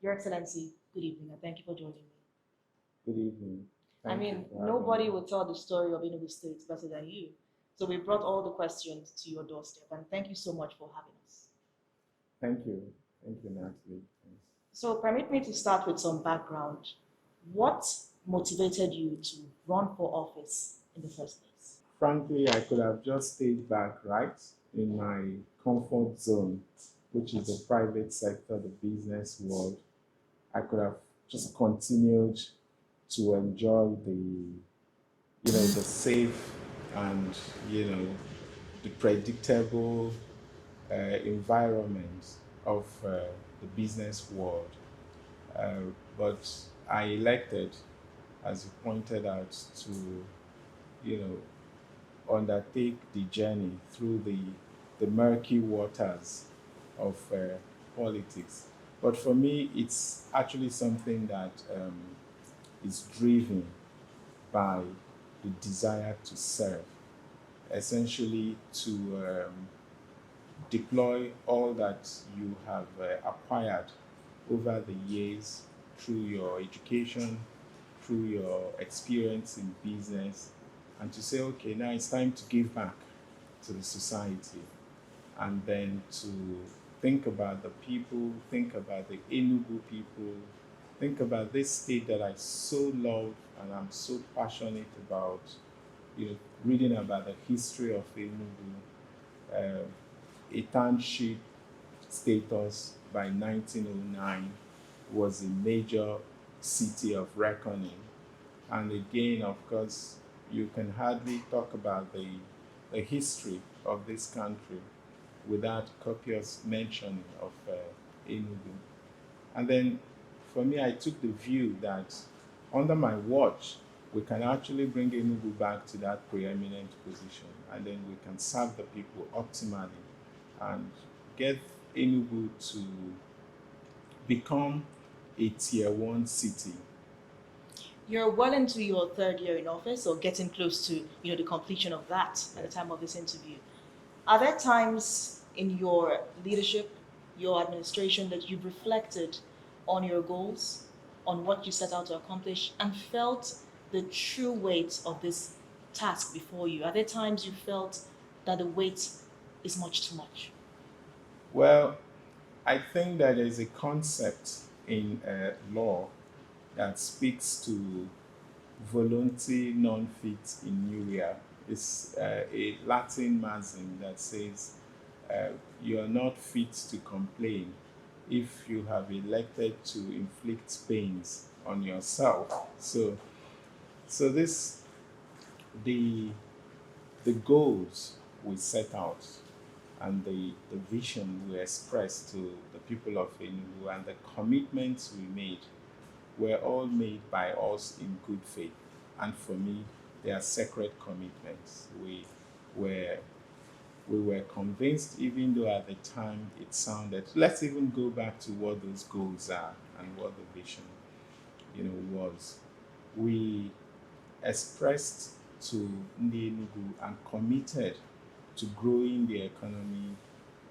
Your Excellency, good evening, and thank you for joining me. Good evening. I Thank you mean, for having nobody me. will tell the story of Enugu State better than you. So we brought all the questions to your doorstep, and thank you so much for having us. Thank you. Thank you, Natalie. Thanks. So permit me to start with some background. What motivated you to run for office in the first place? Frankly, I could have just stayed back right in my comfort zone, which is the private sector, the business world. I could have just continued to enjoy the safe and, the predictable environment of the business world. But I elected, as you pointed out, to you undertake the journey through the murky waters of politics. But for me, it's actually something that is driven by the desire to serve, essentially to deploy all that you have acquired over the years through your education, through your experience in business, and to say, okay, now it's time to give back to the society, and then to think about the people, think about the Enugu people, think about this state that I so love and I'm so passionate about, reading about the history of Enugu, uh, a township status by 1909 was a major city of reckoning. And again, of course, you can hardly talk about the history of this country without copious mention of Enugu. And then for me, I took the view that under my watch, we can actually bring Enugu back to that preeminent position, and then we can serve the people optimally and get Enugu to become a tier one city. You're well into your third year in office, or getting close to the completion of that at the Yes. time of this interview. Are there times in your leadership, your administration, that you've reflected on your goals, on what you set out to accomplish, and felt the true weight of this task before you? Are there times you felt that the weight is much too much? Well, I think that there's a concept in law that speaks to volunti non fit iuria. It's a Latin maxim that says you are not fit to complain if you have elected to inflict pains on yourself. So this the the goals we set out and the vision we expressed to the people of Enugu and the commitments we made were all made by us in good faith. And for me, they are sacred commitments. Were we were convinced, even though at the time it sounded. Let's even go back to what those goals are and what the vision, was. We expressed to Ndi Enugu and committed to growing the economy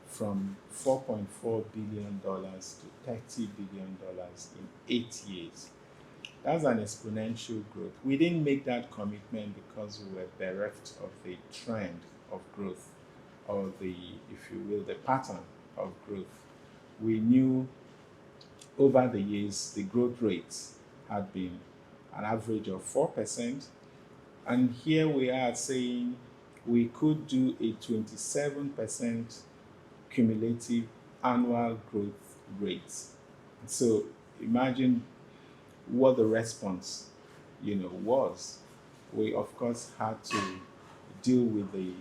from $4.4 billion to $30 billion in 8 years. That's an exponential growth. We didn't make that commitment because we were bereft of the trend of growth or if you will, the pattern of growth. We knew over the years the growth rates had been an average of 4%. And here we are saying we could do a 27% cumulative annual growth rate. So imagine what the response, was. We of course had to deal with the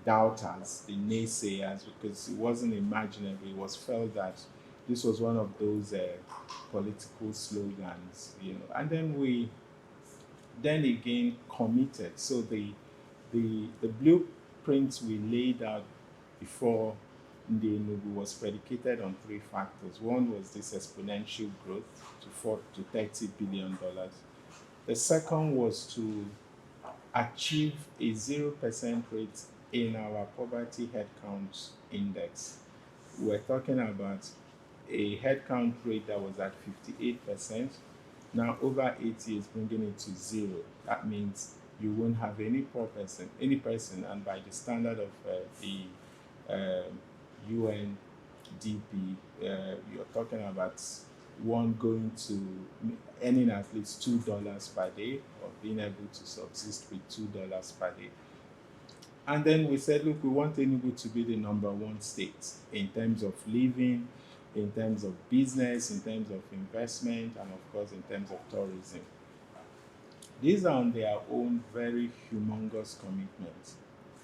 doubters, the naysayers, because it wasn't imaginable. It was felt that this was one of those political slogans, And then we then again committed. So the blueprint we laid out before Ndi Enugu was predicated on three factors. One was this exponential growth to $30 billion. The second was to achieve a 0% rate in our poverty headcount index. We're talking about a headcount rate that was at 58%. Now, over 8 years, bringing it to zero. That means you won't have any person, and by the standard of the UNDP, you're talking about one going to earning at least $2 per day, or being able to subsist with $2 per day. And then we said, look, we want Enugu to be the number one state in terms of living, in terms of business, in terms of investment, and of course, in terms of tourism. These are on their own very humongous commitments.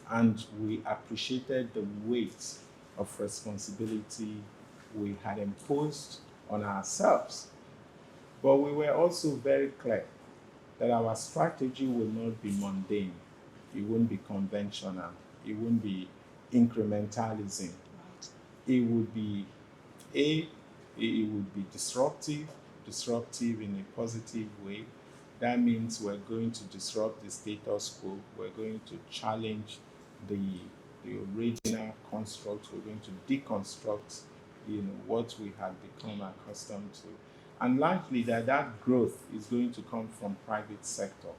And we appreciated the weight of responsibility we had imposed on ourselves. But we were also very clear that our strategy would not be mundane. It wouldn't be conventional. It wouldn't be incrementalism. It would be it would be disruptive in a positive way. That means we're going to disrupt the status quo. We're going to challenge the original construct. We're going to deconstruct, what we had become accustomed to, and largely that growth is going to come from private sector.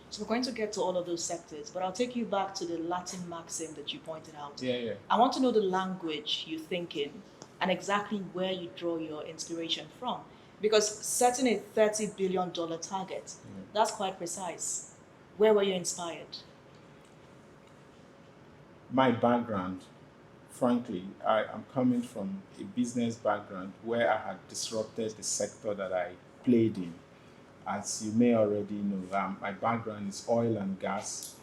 So we're going to get to all of those sectors, but I'll take you back to the Latin maxim that you pointed out. Yeah. I want to know the language you think in and exactly where you draw your inspiration from. Because setting a $30 billion target, that's quite precise. Where were you inspired? My background, frankly, I'm coming from a business background where I had disrupted the sector that I played in. As you may already know, my background is oil and gas.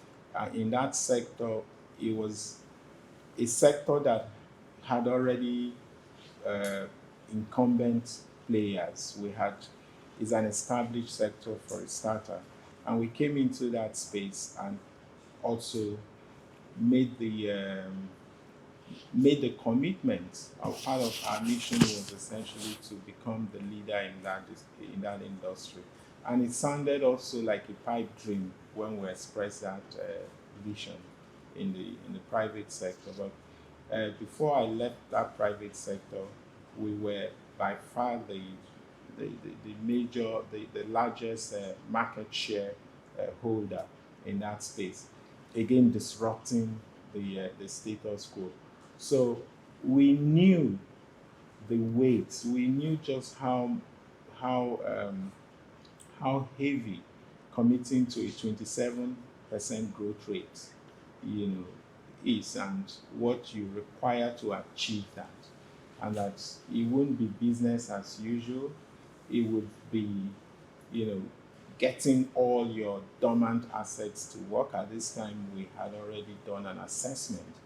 In that sector, it was a sector that had already incumbent players. It's an established sector for a starter. And we came into that space and also made the commitment. Part of our mission was essentially to become the leader in that industry. And it sounded also like a pipe dream when we expressed that vision in the private sector. But before I left that private sector, we were by far the largest market share holder in that space. Again, disrupting the status quo. So we knew the weight. We knew just how heavy committing to a 27% growth rate, is, and what you require to achieve that. And that it wouldn't be business as usual. It would be, getting all your dormant assets to work. At this time, we had already done an assessment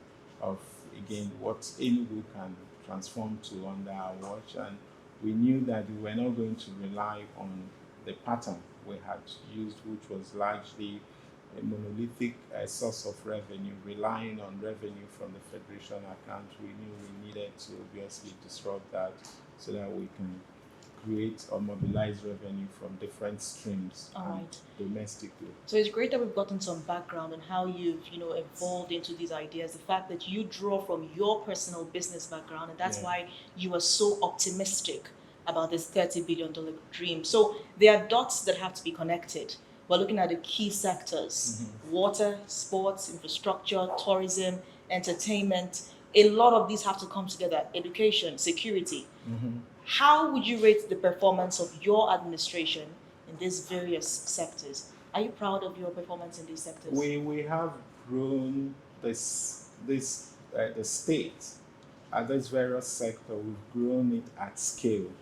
of, again, what Enugu can transform to under our watch. And we knew that we were not going to rely on the pattern we had used, which was largely a monolithic source of revenue, relying on revenue from the Federation account. We knew we needed to obviously disrupt that so that we can create or mobilize revenue from different streams domestically. So it's great that we've gotten some background on how you've, evolved into these ideas. The fact that you draw from your personal business background, and that's why you are so optimistic about this $30 billion dream. So there are dots that have to be connected. We're looking at the key sectors: water, sports, infrastructure, tourism, entertainment. A lot of these have to come together: education, security. How would you rate the performance of your administration in these various sectors? Are you proud of your performance in these sectors? We have grown the state at this various sector. We've grown it at scale.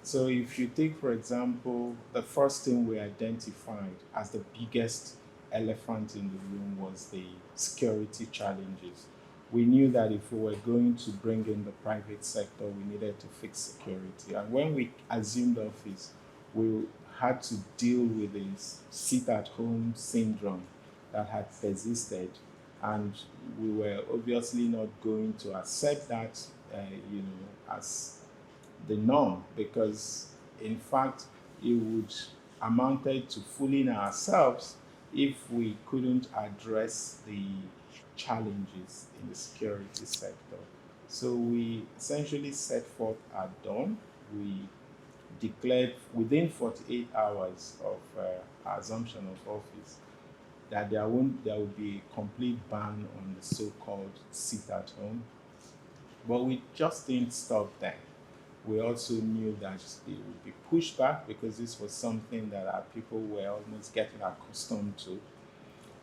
So if you take, for example, the first thing we identified as the biggest elephant in the room was the security challenges. We knew that if we were going to bring in the private sector, we needed to fix security. And when we assumed office, we had to deal with this sit-at-home syndrome that had persisted. And we were obviously not going to accept that, as the norm, because in fact it would amounted to fooling ourselves if we couldn't address the challenges in the security sector. So we essentially set forth at dawn. We declared within 48 hours of our assumption of office that there will be a complete ban on the so-called sit at home. But we just didn't stop there. We also knew that it would be pushback because this was something that our people were almost getting accustomed to.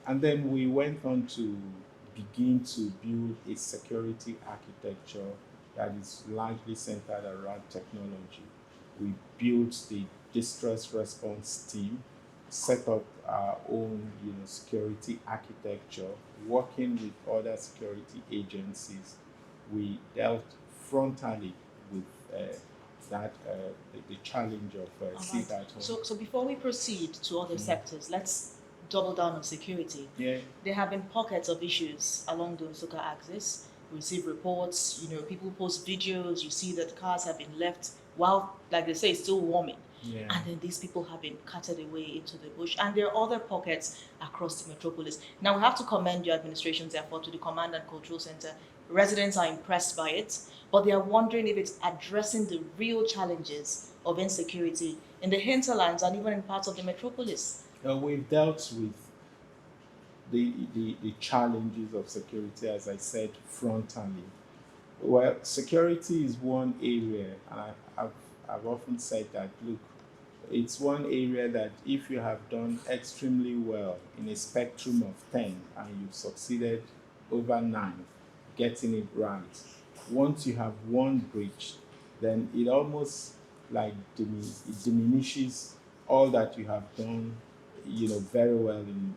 And then we went on to begin to build a security architecture that is largely centered around technology. We built the distress response team, set up our own security architecture, working with other security agencies. We dealt frontally with the challenge of All sit right. at home. So before we proceed to other sectors, let's double down on security. Yeah. There have been pockets of issues along the Nsukka axis. We receive reports, people post videos, you see that cars have been left while, like they say, it's still warming. Yeah. And then these people have been carted away into the bush. And there are other pockets across the metropolis. Now, we have to commend your administration's effort to the Command and Control Center. Residents are impressed by it, but they are wondering if it's addressing the real challenges of insecurity in the hinterlands and even in parts of the metropolis. We've dealt with the challenges of security, as I said, frontally. Well, security is one area, and I've often said that, look, it's one area that if you have done extremely well in a spectrum of 10 and you've succeeded over 9 getting it right, once you have one breach, then it almost like it diminishes all that you have done, very well in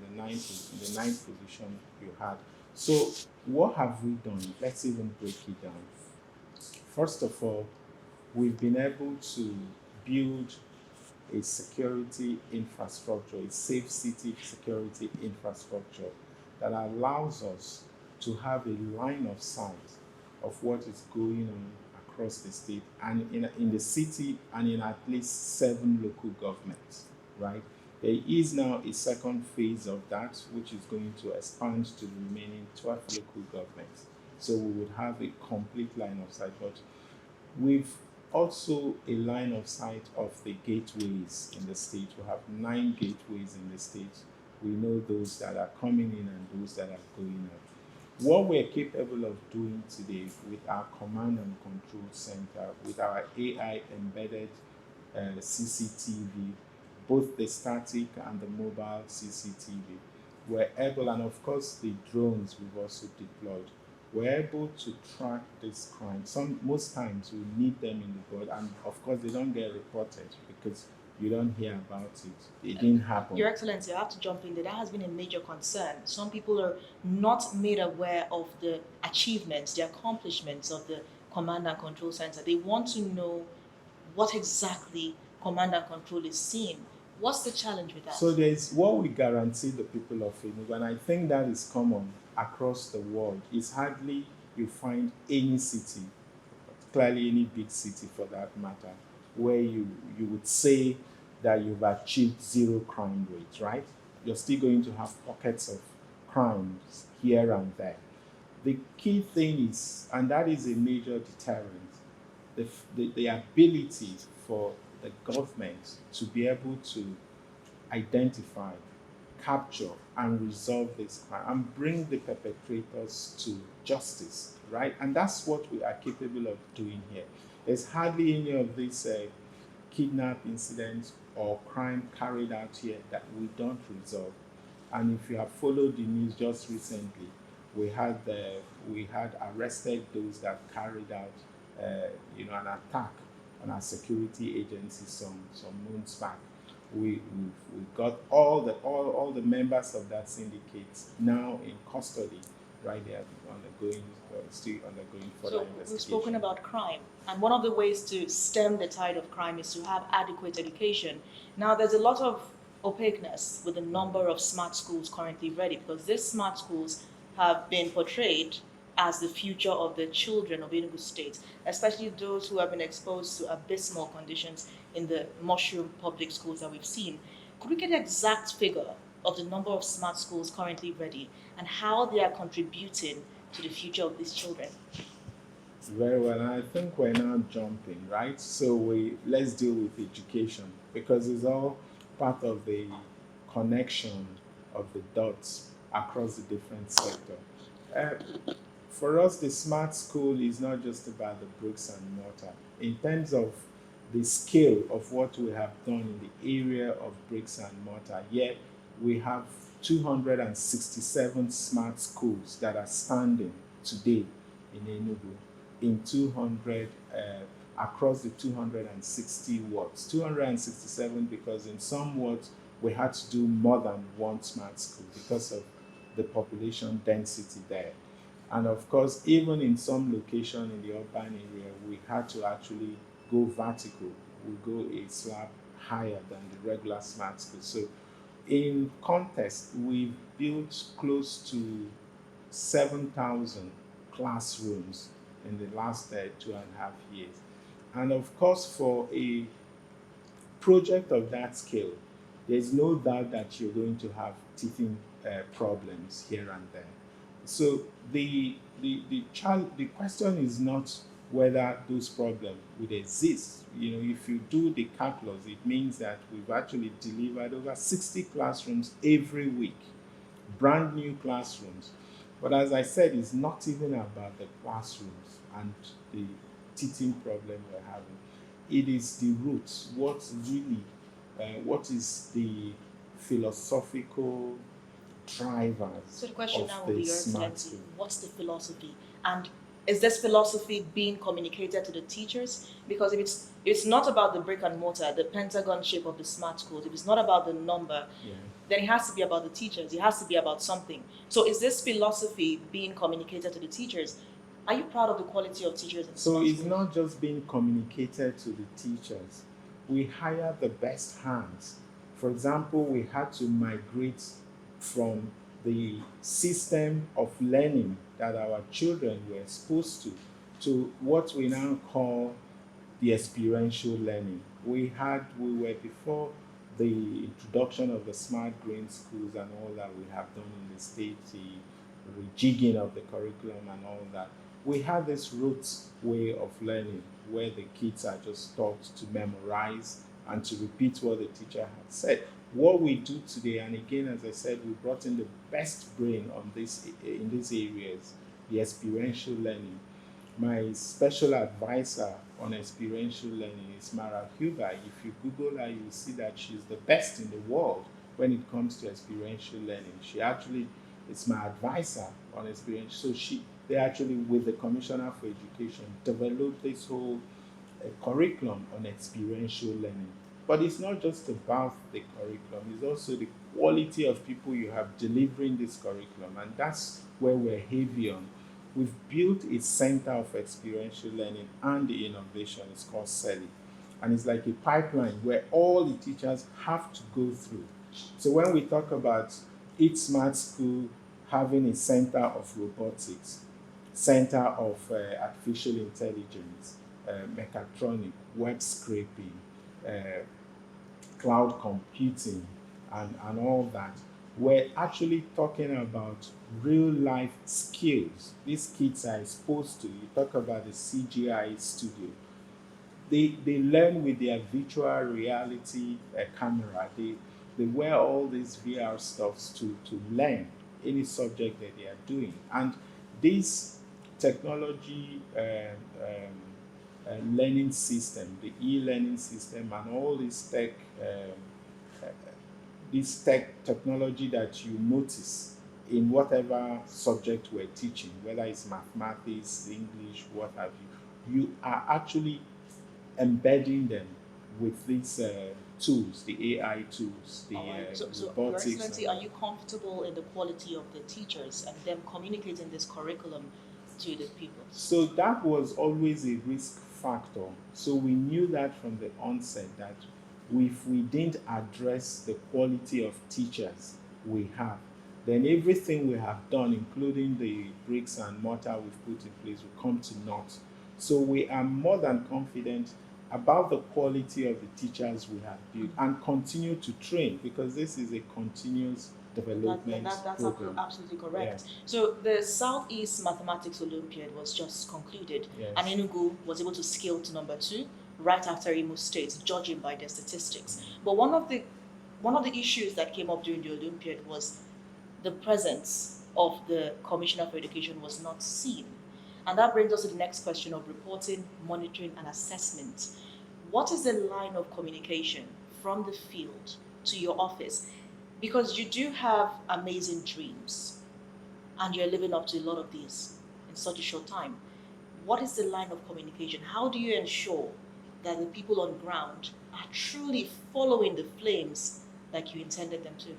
the ninth position you had. So what have we done? Let's even break it down. First of all, we've been able to build a security infrastructure, a safe city security infrastructure that allows us to have a line of sight of what is going on across the state and in the city and in at least 7 local governments, right? There is now a second phase of that, which is going to expand to the remaining 12 local governments. So we would have a complete line of sight. But we've also a line of sight of the gateways in the state. We have 9 gateways in the state. We know those that are coming in and those that are going out. What we're capable of doing today with our command and control center, with our AI embedded CCTV, both the static and the mobile CCTV, we're able, and of course the drones we've also deployed, we're able to track this crime. Most times we need them in the board, and of course they don't get reported because you don't hear about it. It didn't happen. Your Excellency, I have to jump in there. That has been a major concern. Some people are not made aware of the achievements, the accomplishments of the Command and Control Center. They want to know what exactly Command and Control is seeing. What's the challenge with that? So there's what we guarantee the people of Enugu, and I think that is common across the world. It's hardly you find any city, clearly any big city for that matter, where you would say that you've achieved 0 crime rate, right? You're still going to have pockets of crimes here and there. The key thing is, and that is a major deterrent, the ability for the government to be able to identify, capture, and resolve this crime and bring the perpetrators to justice, right? And that's what we are capable of doing here. There's hardly any of these kidnap incidents or crime carried out here that we don't resolve. And if you have followed the news just recently, we had arrested those that carried out an attack on our security agency some months back. We got all the members of that syndicate now in custody, right there, still undergoing further investigation. So we've spoken about crime, and one of the ways to stem the tide of crime is to have adequate education. Now, there's a lot of opaqueness with the number of smart schools currently ready, because these smart schools have been portrayed as the future of the children of Enugu State, especially those who have been exposed to abysmal conditions in the mushroom public schools that we've seen. Could we get an exact figure of the number of smart schools currently ready and how they are contributing to the future of these children? Very well. And I think we're now jumping, right? So let's deal with education because it's all part of the connection of the dots across the different sector. Uh, for us, the smart school is not just about the bricks and mortar. In terms of the scale of what we have done in the area of bricks and mortar, yet we have 267 smart schools that are standing today in Enugu in 200 across the 260 wards. 267 because in some wards we had to do more than one smart school because of the population density there. And of course, even in some location in the urban area, we had to actually go vertical. We go a slab higher than the regular smart school. So in context, we've built close to 7,000 classrooms in the last 2.5 years. And of course, for a project of that scale, there's no doubt that you're going to have teething problems here and there. So the question is not whether those problems would exist. You know, if you do the calculus, it means that we've actually delivered over 60 classrooms every week, brand new classrooms. But as I said, it's not even about the classrooms and the teaching problem we're having. It is the roots. What is the philosophical drivers So the question of now will the be, Your smart Excellency, school? what's the philosophy? And is this philosophy being communicated to the teachers? Because if it's not about the brick and mortar, the pentagon shape of the smart schools, if it's not about the number, Yeah. then it has to be about the teachers. It has to be about something. So is this philosophy being communicated to the teachers? Are you proud of the quality of teachers in So smart it's schools? not just being communicated to the teachers. We hire the best hands. For example, we had to migrate from the system of learning that our children were exposed to what we now call the experiential learning. We were before the introduction of the smart green schools and all that we have done in the state, the rejigging of the curriculum and all that. We had this rote way of learning where the kids are just taught to memorize and to repeat what the teacher had said. What we do today, and again, as I said, we brought in the best brain on this in these areas, the experiential learning. My special advisor on experiential learning is Mara Huber. If you Google her, you'll see that she's the best in the world when it comes to experiential learning. She actually is my advisor on experience. So they actually, with the Commissioner for Education, developed this whole curriculum on experiential learning. But it's not just about the curriculum, it's also the quality of people you have delivering this curriculum. And that's where we're heavy on. We've built a center of experiential learning and the innovation. It's called CELI. And it's like a pipeline where all the teachers have to go through. So when we talk about each smart school having a center of robotics, center of artificial intelligence, mechatronic, web scraping, uh, cloud computing, and all that, we're actually talking about real life skills these kids are exposed to. You talk about the CGI studio. They learn with their virtual reality camera. They wear all these VR stuffs to learn any subject that they are doing. And this technology learning system, the e-learning system, and all uh, this technology that you notice in whatever subject we're teaching, whether it's mathematics, English, what have you are actually embedding them with these tools, the AI tools, the All right. So, Your robotics. Excellency, are you comfortable in the quality of the teachers and them communicating this curriculum to the people? So that was always a risk factor. So we knew that from the onset that if we didn't address the quality of teachers we have, then everything we have done, including the bricks and mortar we've put in place, will come to naught. So we are more than confident about the quality of the teachers we have built and continue to train because this is a continuous development That's program. absolutely Yeah. correct. So the Southeast Mathematics Olympiad was just concluded, Yes. and Enugu was able to scale to number 2 right after Imo State, judging by their statistics. But one of the issues that came up during the Olympiad was the presence of the Commissioner for Education was not seen. And that brings us to the next question of reporting, monitoring, and assessment. What is the line of communication from the field to your office? Because you do have amazing dreams and you're living up to a lot of these in such a short time. What is the line of communication? How do you ensure that the people on ground are truly following the flames like you intended them to?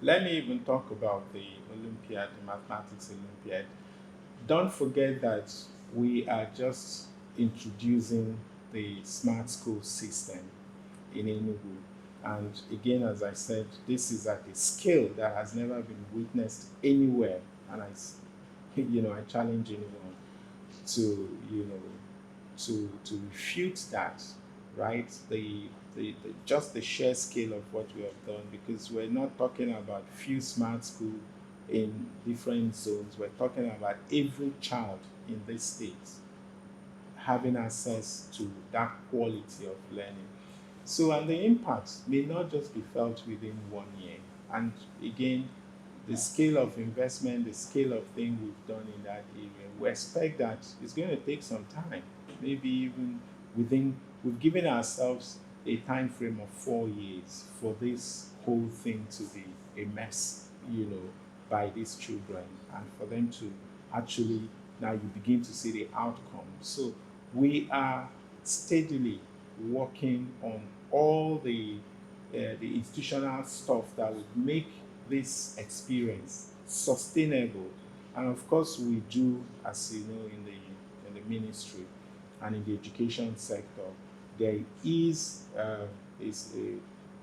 Let me even talk about the Olympiad, the Mathematics Olympiad. Don't forget that we are just introducing the smart school system in Enugu. And again, as I said, this is at a scale that has never been witnessed anywhere. And I challenge anyone to, to refute that, right? The just the sheer scale of what we have done, because we're not talking about few smart school in different zones. We're talking about every child in this state having access to that quality of learning. So, and the impact may not just be felt within 1 year. And again, the scale of investment, the scale of thing we've done in that area, we expect that it's going to take some time. Maybe even we've given ourselves a time frame of 4 years for this whole thing to be a mess, by these children, and for them to actually now you begin to see the outcome. So we are steadily working on all the institutional stuff that would make this experience sustainable. And of course, we do, as you know, in the ministry and in the education sector, there is a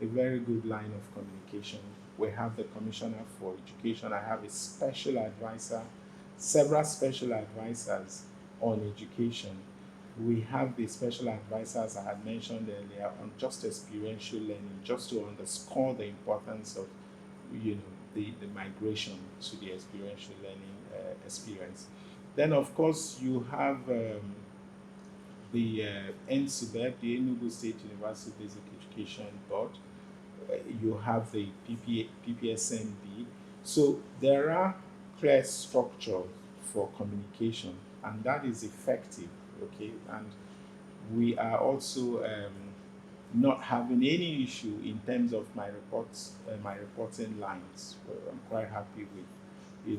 very good line of communication. We have the Commissioner for Education. I have a special advisor, several special advisors on education. We have the special advisors I had mentioned earlier on just experiential learning, just to underscore the importance of the migration to the experiential learning experience. Then of course you have the NSUBEB, the Enugu State University Basic Education Board. You have the PPSMB. So there are clear structures for communication, and that is effective. Okay, and we are also not having any issue in terms of my reports, my reporting lines. I'm quite happy with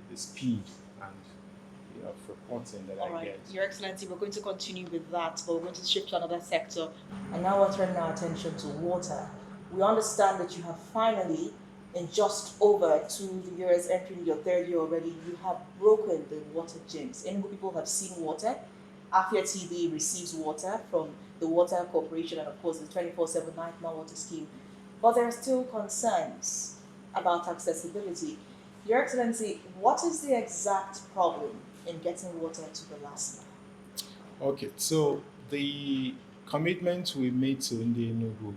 the speed and of reporting that All I right, get. Your Excellency, we're going to continue with that, but we're going to shift to another sector. And now we're turning our attention to water. We understand that you have finally, in just over 2 years, entering your third year already, you have broken the water jinx. Enugu people have seen water. Afia TV receives water from the Water Corporation and, of course, the 24/7 Nightmare Water Scheme. But there are still concerns about accessibility. Your Excellency, what is the exact problem in getting water to the last mile? Okay, so the commitment we made to Ndi Enugu,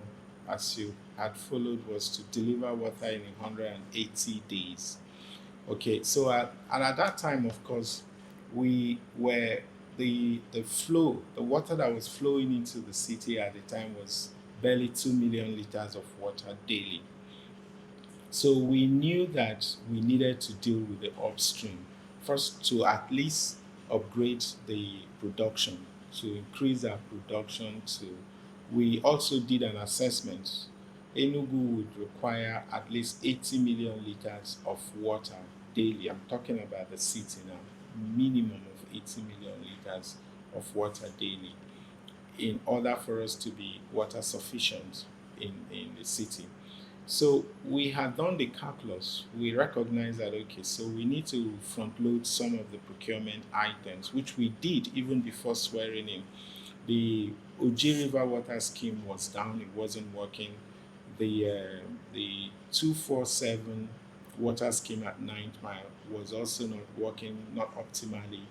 as you had followed, was to deliver water in 180 days. Okay, so and at that time, of course, we were the flow, the water that was flowing into the city at the time was barely 2 million liters of water daily. So we knew that we needed to deal with the upstream first to at least upgrade the production, to increase our production. We also did an assessment. Enugu would require at least 80 million liters of water daily. I'm talking about the city now, minimum of 80 million liters of water daily in order for us to be water sufficient in the city. So we had done the calculus. We recognized that, okay, so we need to front load some of the procurement items, which we did even before swearing in. The Oji River Water Scheme was down, it wasn't working. The 247 water scheme at 9th Mile was also not working, not optimally.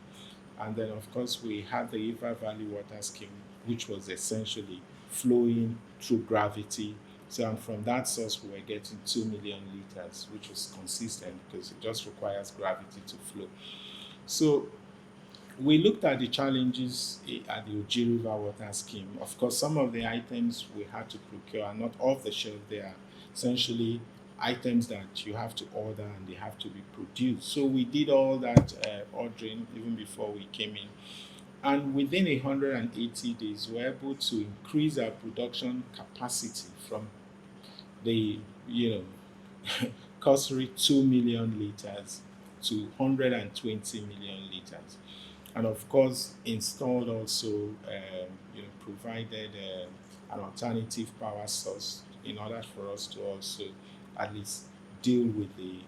And then, of course, we had the River Valley Water Scheme, which was essentially flowing through gravity So, and from that source, we were getting 2 million liters, which was consistent because it just requires gravity to flow. So, we looked at the challenges at the Oji River Water Scheme. Of course, some of the items we had to procure are not off the shelf. They are essentially items that you have to order and they have to be produced. So we did all that ordering even before we came in. And within 180 days, we were able to increase our production capacity from the, you know, cursory 2 million liters to 120 million liters. And of course, installed also, provided an alternative power source in order for us to also at least deal with the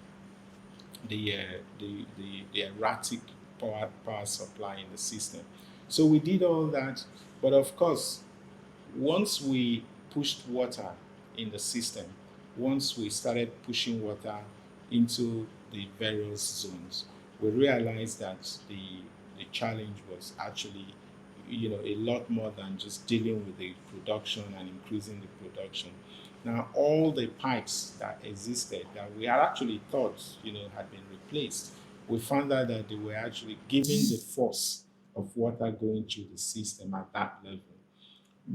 erratic power supply in the system. So we did all that, but of course, once we pushed water in the system, once we started pushing water into the various zones, we realized that the challenge was actually, a lot more than just dealing with the production and increasing the production. Now, all the pipes that existed that we had actually thought, had been replaced, we found out that they were actually giving the force of water going through the system at that level.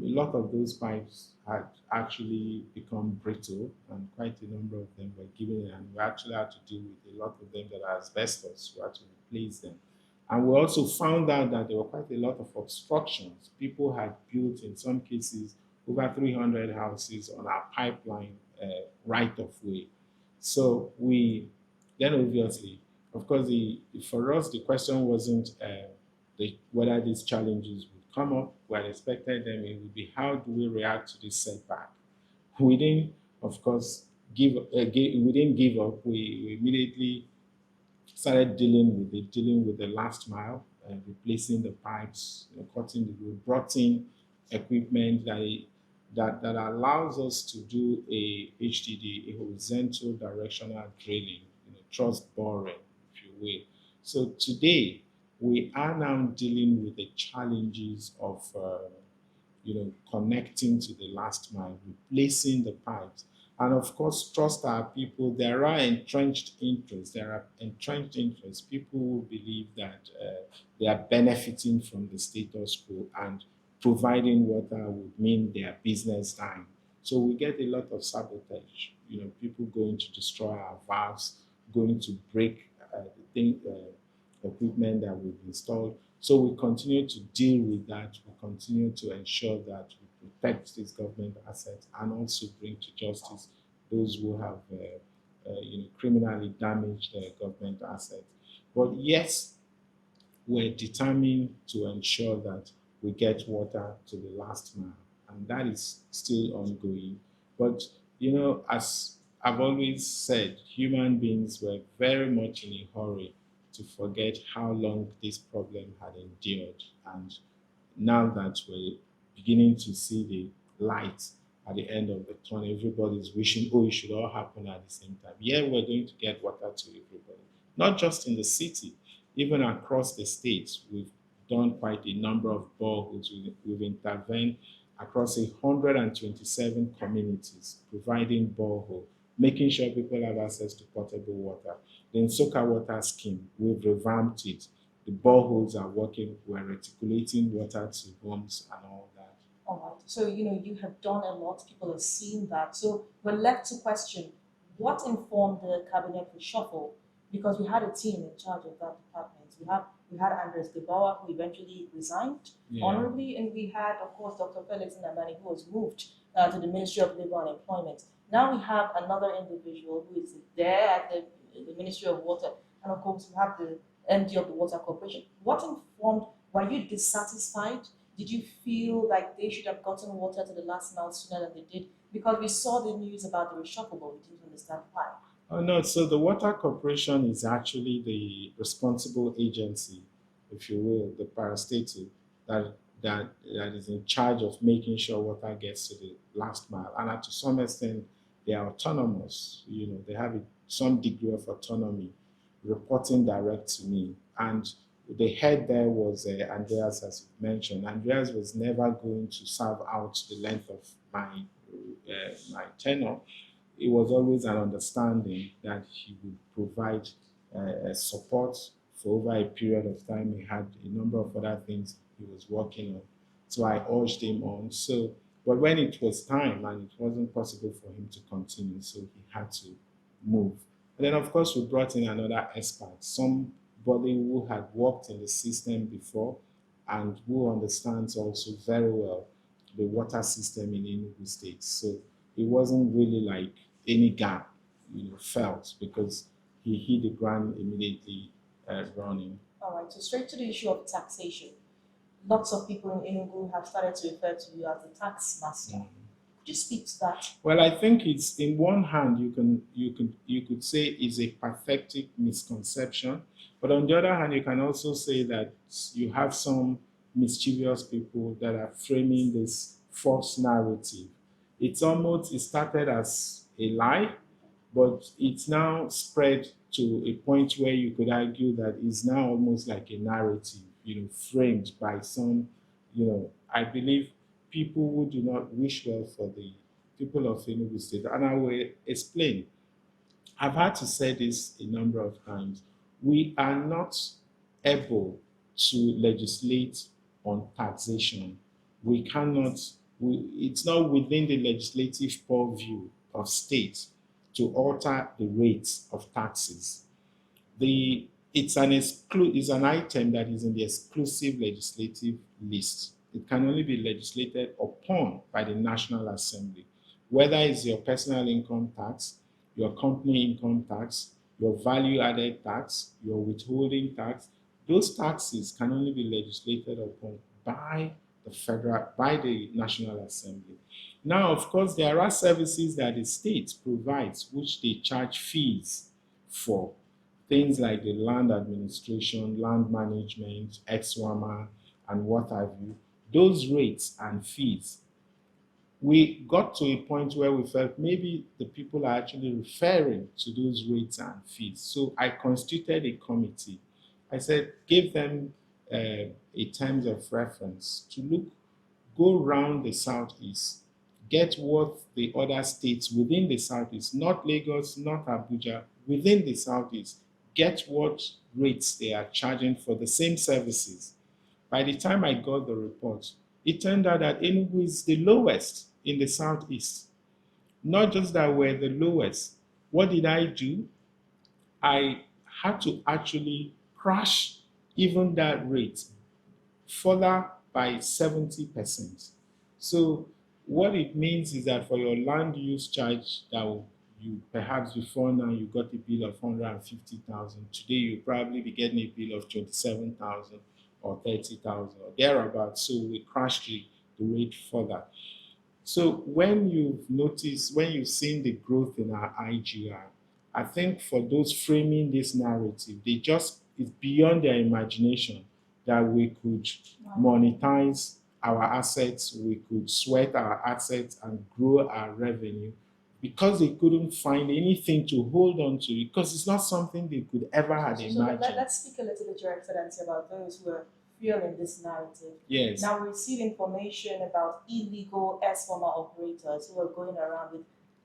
A lot of those pipes had actually become brittle, and quite a number of them were given, and we actually had to deal with a lot of them that are asbestos. We had to replace them. And we also found out that there were quite a lot of obstructions. People had built, in some cases, over 300 houses on our pipeline right of way. So we then obviously, of course, for us, the question wasn't whether these challenges would come up. We had expected them. It would be how do we react to this setback? We didn't, of course, we didn't give up. We immediately started dealing with the last mile, replacing the pipes, cutting the road, brought in equipment that allows us to do a HDD, a horizontal directional drilling, truss boring, if you will. So today we are now dealing with the challenges of connecting to the last mile, replacing the pipes, and of course, trust our people. There are entrenched interests. There are entrenched interests. People who believe that they are benefiting from the status quo, and providing water would mean their business time. So we get a lot of sabotage. People going to destroy our valves, going to break equipment that we've installed. So we continue to deal with that. We continue to ensure that we protect these government assets and also bring to justice those who have criminally damaged government assets. But yes, we're determined to ensure that we get water to the last mile, and that is still ongoing. But as I've always said, human beings were very much in a hurry to forget how long this problem had endured, and now that we're beginning to see the light at the end of the tunnel, everybody's wishing, oh, it should all happen at the same time. Yeah, we're going to get water to everybody, not just in the city, even across the states. We've done quite a number of boreholes. We've intervened across 127 communities, providing borehole, making sure people have access to potable water. The Soca water scheme, we've revamped it. The boreholes are working. We're reticulating water to homes and all that. All right. So, you have done a lot. People have seen that. So we're left to question what informed the cabinet reshuffle, because we had a team in charge of that department. We had Andres Gabawa, who eventually resigned honorably, and we had, of course, Dr. Felix Namani, who was moved to the Ministry of Labor and Employment. Now we have another individual who is there at the Ministry of Water, and of course we have the MD of the Water Corporation. What informed? Were you dissatisfied? Did you feel like they should have gotten water to the last mile sooner than they did? Because we saw the news about the reshuffle, but we didn't understand why. Oh, no, so the Water Corporation is actually the responsible agency, if you will, the parastatal, that is in charge of making sure water gets to the last mile. And to some extent, they are autonomous. They have some degree of autonomy, reporting direct to me. And the head there was Andreas, as you mentioned. Andreas was never going to serve out the length of my my tenure, it was always an understanding that he would provide support for over a period of time. He had a number of other things he was working on. So I urged him on. So, but when it was time and it wasn't possible for him to continue, so he had to move. And then, of course, we brought in another expert, somebody who had worked in the system before and who understands also very well the water system in Enugu State. So it wasn't really like any gap, felt because he hit the ground immediately running. All right, so straight to the issue of taxation. Lots of people in Enugu have started to refer to you as the tax master. Could you speak to that? Well, I think it's in one hand you could say is a pathetic misconception, but on the other hand you can also say that you have some mischievous people that are framing this false narrative. It started as a lie, but it's now spread to a point where you could argue that it's now almost like a narrative, framed by some, I believe people who do not wish well for the people of Enugu State. And I will explain. I've had to say this a number of times. We are not able to legislate on taxation. We cannot, it's not within the legislative purview of states to alter the rates of taxes. It's an item that is in the exclusive legislative list. It can only be legislated upon by the National Assembly, whether it's your personal income tax, your company income tax, your value added tax, your withholding tax. Those taxes can only be legislated upon by the National Assembly. Now, of course, there are services that the state provides which they charge fees for. Things like the land administration, land management, ex-WAMA, and what have you. Those rates and fees, we got to a point where we felt maybe the people are actually referring to those rates and fees. So I constituted a committee. I said, give them a terms of reference to go round the southeast, get what the other states within the southeast, not Lagos, not Abuja, within the southeast, get what rates they are charging for the same services. By the time I got the report, it turned out that Enugu is the lowest in the southeast. Not just that we're the lowest. What did I do? I had to actually crash even that rate further by 70%. So what it means is that for your land use charge that you perhaps before now you got a bill of 150,000, today you probably be getting a bill of 27,000 or 30,000 or thereabouts. So we crashed the rate further. So when you've seen the growth in our IGR, I think for those framing this narrative, it's beyond their imagination that we could monetize our assets, we could sweat our assets and grow our revenue because they couldn't find anything to hold on to because it's not something they could ever have imagined. Let's speak a little bit, Your Excellency, about those who are fueling this narrative. Yes. Now we receive information about illegal S-former operators who are going around with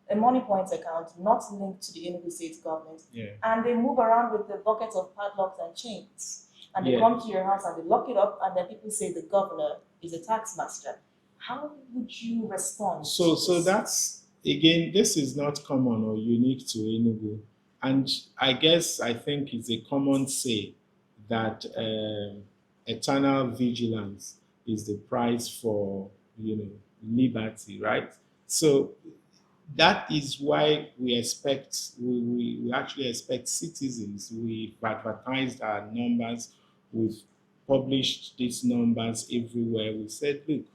a money point account not linked to the Enugu State government, Yeah. and they move around with the buckets of padlocks and chains, and they Yeah. come to your house and they lock it up, and then people say the governor is a tax master. How would you respond? So that's again, this is not common or unique to Enugu, and I think it's a common say that eternal vigilance is the price for liberty, right? So that is why we actually expect citizens. We've advertised our numbers, we've published these numbers everywhere. We said, look,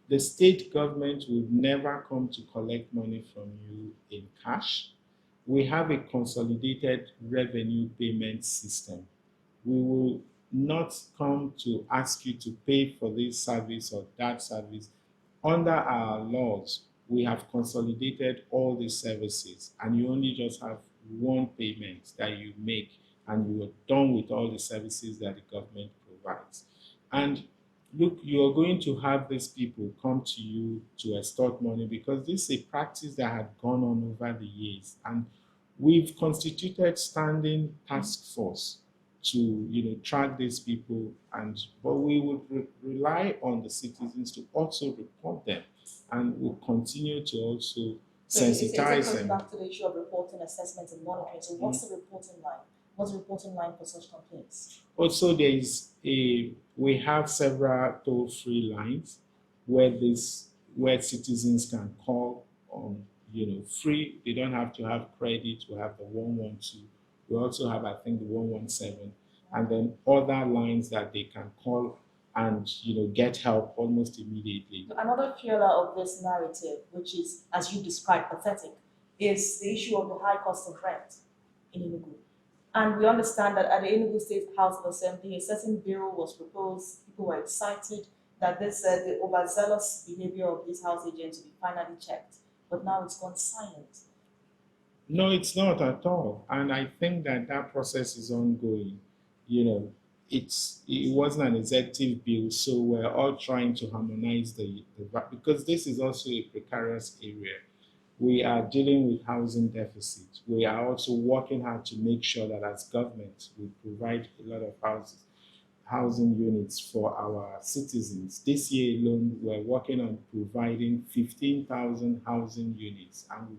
the state government will never come to collect money from you in cash. We have a consolidated revenue payment system. We will not come to ask you to pay for this service or that service. Under our laws, we have consolidated all the services and you only just have one payment that you make and you are done with all the services that the government provides. And look, you are going to have these people come to you to extort money because this is a practice that had gone on over the years. And we've constituted standing task force to, track these people. And but we would rely on the citizens to also report them, and we'll continue to also So it sensitize goes them. back to the issue of reporting, assessment, and monitoring. So what's the reporting line? What's the reporting line for such complaints? Also, we have several toll-free lines where where citizens can call on, free. They don't have to have credit. We have the 112. We also have, I think, the 117, and then other lines that they can call and, get help almost immediately. Another pillar of this narrative, which is, as you described, pathetic, is the issue of the high cost of rent in Enugu. And we understand that at the Enugu State House of Assembly, a certain bill was proposed. People were excited that the overzealous behavior of these house agents will be finally checked. But now it's gone silent. No, it's not at all. And I think that that process is ongoing. You know, it wasn't an executive bill, so we're all trying to harmonize because this is also a precarious area. We are dealing with housing deficit. We are also working hard to make sure that as government we provide a lot of housing units for our citizens. This year alone, we're working on providing 15,000 housing units, and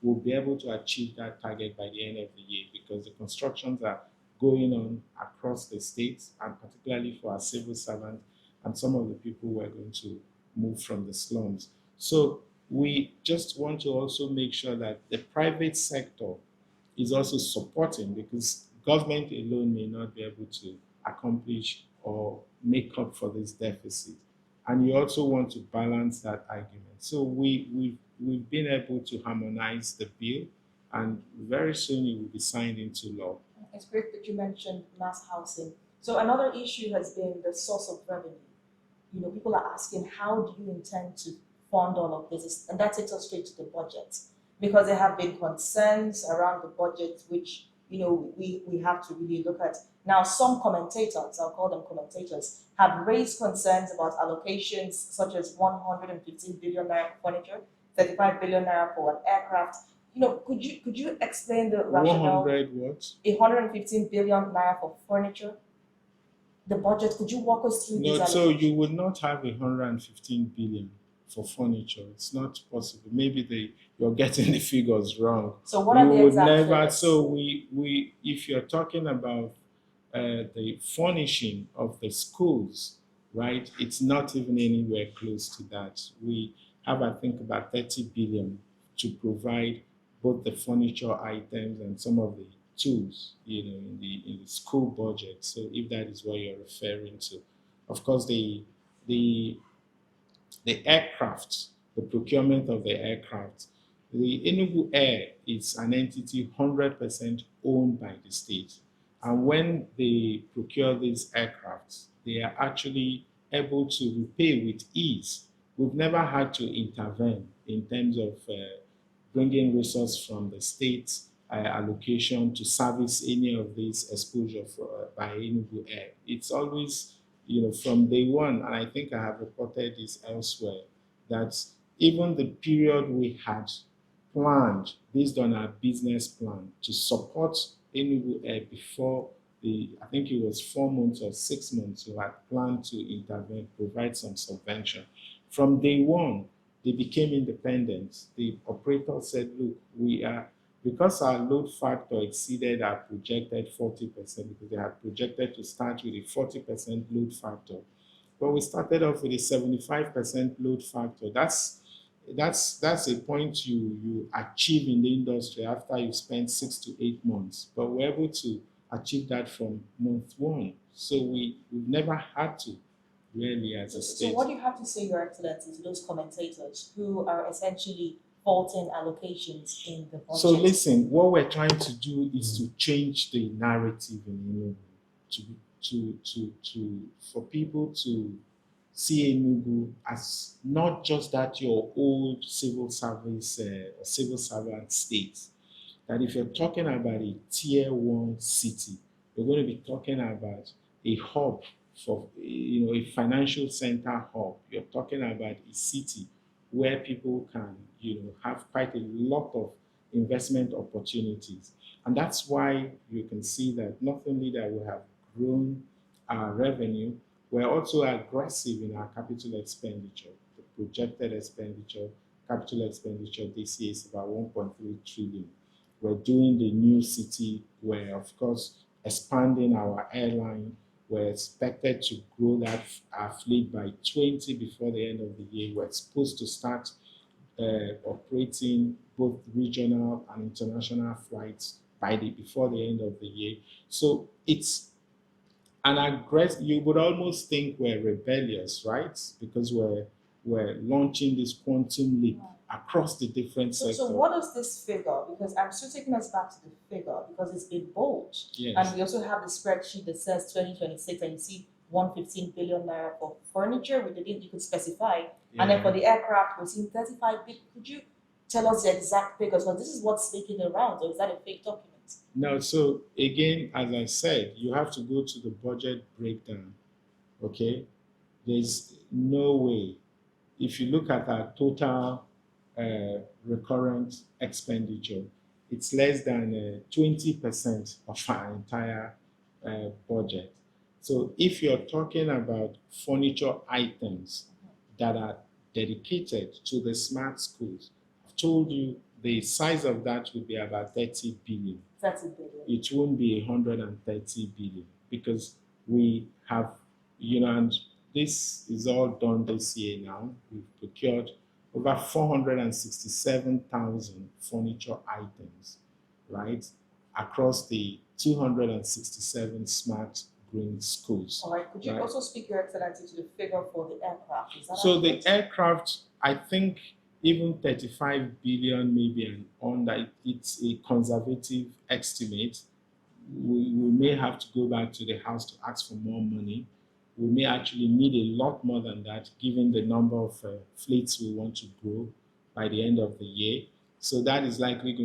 we'll be able to achieve that target by the end of the year because the constructions are going on across the states, and particularly for our civil servants and some of the people who are going to move from the slums. So we just want to also make sure that the private sector is also supporting because government alone may not be able to accomplish or make up for this deficit. And you also want to balance that argument. So we've been able to harmonize the bill, and very soon it will be signed into law. It's great that you mentioned mass housing. So another issue has been the source of revenue. People are asking, how do you intend to fund all of this? And that takes us straight to the budget, because there have been concerns around the budget, which we have to really look at. Now, some commentators, I'll call them commentators, have raised concerns about allocations such as 115 billion naira for furniture, 35 billion naira for an aircraft. Could you explain the rationale? 100 what? 115 billion naira for furniture, the budget. Could you walk us through these No, so allocations? you would not have 115 billion for furniture. It's not possible. Maybe you're getting the figures wrong. So what You are the would exact never. figures? So we if you're talking about the furnishing of the schools, right? It's not even anywhere close to that. We have, I think, about 30 billion to provide both the furniture items and some of the tools, in the school budget. So if that is what you're referring to, of course, the the aircraft, the procurement of the aircraft. The Enugu Air is an entity 100% owned by the state. And when they procure these aircrafts, they are actually able to repay with ease. We've never had to intervene in terms of bringing resources from the state allocation to service any of these exposure by Enugu Air. It's always, from day one, and I think I have reported this elsewhere, that even the period we had planned based on our business plan to support Enugu Air before I think it was 4 months or 6 months, we had planned to intervene, provide some subvention. From day one, they became independent. The operator said, look, because our load factor exceeded our projected 40%, because they had projected to start with a 40% load factor. But we started off with a 75% load factor. That's a point you achieve in the industry after you spend 6 to 8 months. But we're able to achieve that from month one. So we've never had to really as a So state. what do you have to say, Your Excellency, to those commentators who are essentially faulting allocations in the budget? So listen, what we're trying to do is to change the narrative in Enugu, for people to see Enugu as not just that your old civil service, civil servant state. That if you're talking about a tier one city, you're going to be talking about a hub for a financial center hub. You're talking about a city where people can have quite a lot of investment opportunities. And that's why you can see that not only that we have grown our revenue, we're also aggressive in our capital expenditure. The projected expenditure, capital expenditure this year is about 1.3 trillion. We're doing the new city. We're, of course, expanding our airline. We're expected to grow our fleet by 20 before the end of the year. We're supposed to start operating both regional and international flights before the end of the year. So it's an aggressive. You would almost think we're rebellious, right? Because we're launching this quantum leap across the different sectors. So what is this figure? Because I'm still taking us back to the figure because it's been bold. Yes. And we also have the spreadsheet that says 2026 and you see 115 billion naira for furniture, which you could specify. Yeah. And then for the aircraft, we're seeing 35 billion. Could you tell us the exact figures? Well, this is what's making the rounds, or is that a fake document? No, so again, as I said, you have to go to the budget breakdown. Okay? There's no way. If you look at our total recurrent expenditure, it's less than 20% of our entire budget. So if you're talking about furniture items that are dedicated to the smart schools, I've told you the size of that would be about 30 billion. 30 billion. It won't be 130 billion because we have, and this is all done this year now. We've procured over 467,000 furniture items, right, across the 267 smart green schools. All right. Could you also speak, Your Excellency, to the figure for the aircraft? So the aircraft, I think even 35 billion maybe and under, it's a conservative estimate. We may have to go back to the house to ask for more money. We may actually need a lot more than that, given the number of fleets we want to grow by the end of the year. So that is likely